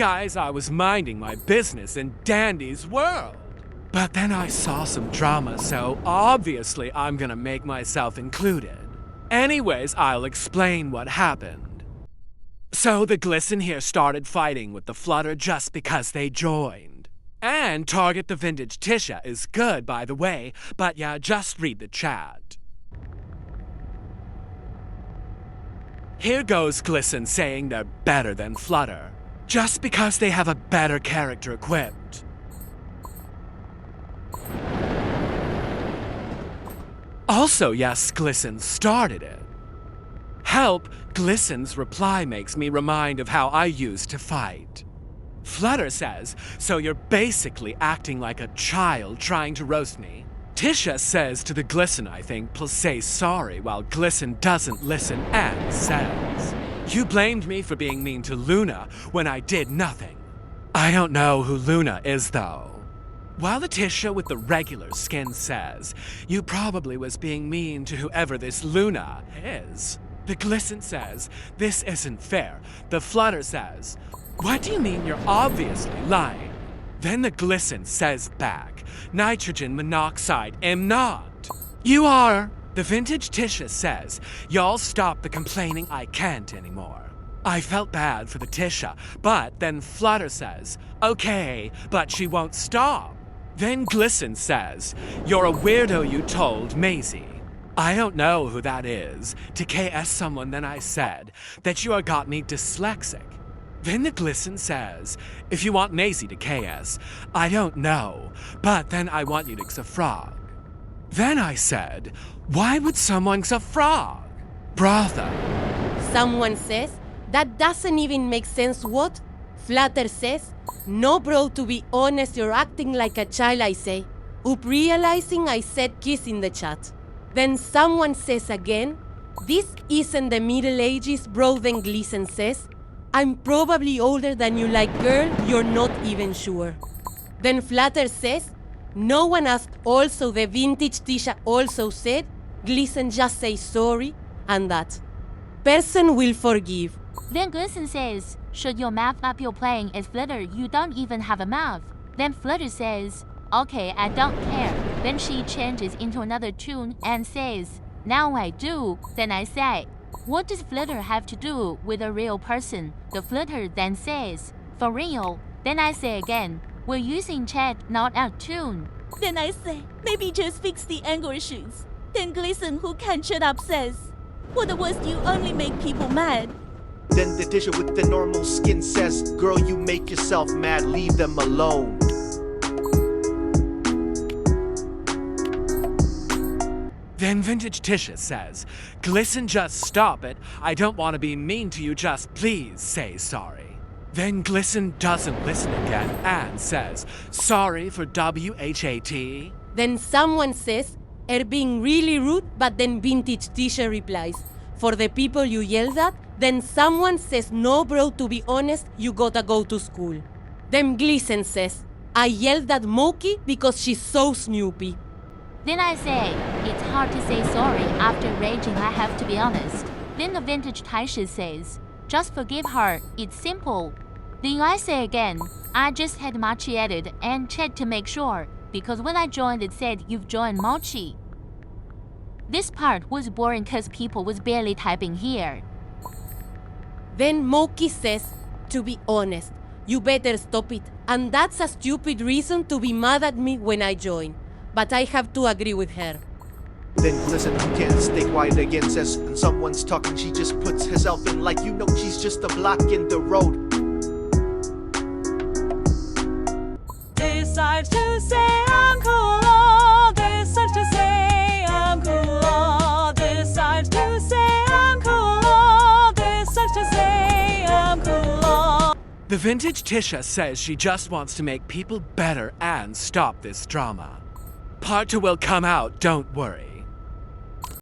Guys, I was minding my business in Dandy's world. But then I saw some drama, so obviously I'm gonna make myself included. Anyways, I'll explain what happened. So the Glisten here started fighting with the Flutter just because they joined. And Target the Vintage Tisha is good, by the way, but yeah, just read the chat. Here goes Glisten saying they're better than Flutter, just because they have a better character equipped. Also, yes, Glisten started it. Help, Glisten's reply makes me remind of how I used to fight. Flutter says, so you're basically acting like a child trying to roast me. Tisha says to the Glisten, I think, plus say sorry, while Glisten doesn't listen and says, you blamed me for being mean to Luna when I did nothing. I don't know who Luna is, though. While the Tisha with the regular skin says, you probably was being mean to whoever this Luna is. The Glisten says, this isn't fair. The Flutter says, what do you mean you're obviously lying? Then the Glisten says back, nitrogen monoxide am not. You are. The Vintage Tisha says, y'all stop the complaining, I can't anymore. I felt bad for the Tisha, but then Flutter says, okay, but she won't stop. Then Glisten says, you're a weirdo, you told Maisie. I don't know who that is. To KS someone, then I said that you got me dyslexic. Then the Glisten says, if you want Maisie to KS, I don't know, but then I want you to xafrog. Then I said, why would someone xafrog? Brother. Someone says, that doesn't even make sense, what? Flutter says, no bro, to be honest, you're acting like a child, I say. Up realizing I said kiss in the chat. Then someone says again, this isn't the Middle Ages, bro. Then Glisten says, I'm probably older than you, like girl, you're not even sure. Then Flutter says, no one asked. Also the Vintage Tisha also said, Glisten just say sorry, and that person will forgive. Then Glisten says, should your map up you're playing as Flutter, you don't even have a map. Then Flutter says, okay, I don't care. Then she changes into another tune and says, now I do. Then I say, what does Flutter have to do with a real person? The Flutter then says, for real. Then I say again, we're using chat, not our tune. Then I say, maybe just fix the angle issues. Then Glisten, who can't shut up, says, for the worst, you only make people mad. Then the Tisha with the normal skin says, girl, you make yourself mad, leave them alone. Then Vintage Tisha says, Glisten, just stop it. I don't want to be mean to you, just please say sorry. Then Glisten doesn't listen again and says, sorry for WHAT. Then someone says, are being really rude, but then Vintage Tisha replies, for the people you yelled at. Then someone says, no bro, to be honest, you gotta go to school. Then Glisten says, I yelled at Moki because she's so snoopy. Then I say, it's hard to say sorry after raging, I have to be honest. Then the Vintage Tisha says, just forgive her, it's simple. Then I say again, I just had Machi added and checked to make sure, because when I joined it said you've joined Machi. This part was boring cause people was barely typing here. Then Moki says, to be honest, you better stop it, and that's a stupid reason to be mad at me when I join. But I have to agree with her. Then Glisten, who can't stay quiet again, says, when someone's talking, she just puts herself in like, you know, she's just a block in the road. Decide to say I'm cool, oh, decide to say I'm cool, oh, decide to say I'm cool, oh, decide to say I'm cool, oh. The Vintage Tisha says she just wants to make people better and stop this drama. Part 2 will come out, don't worry.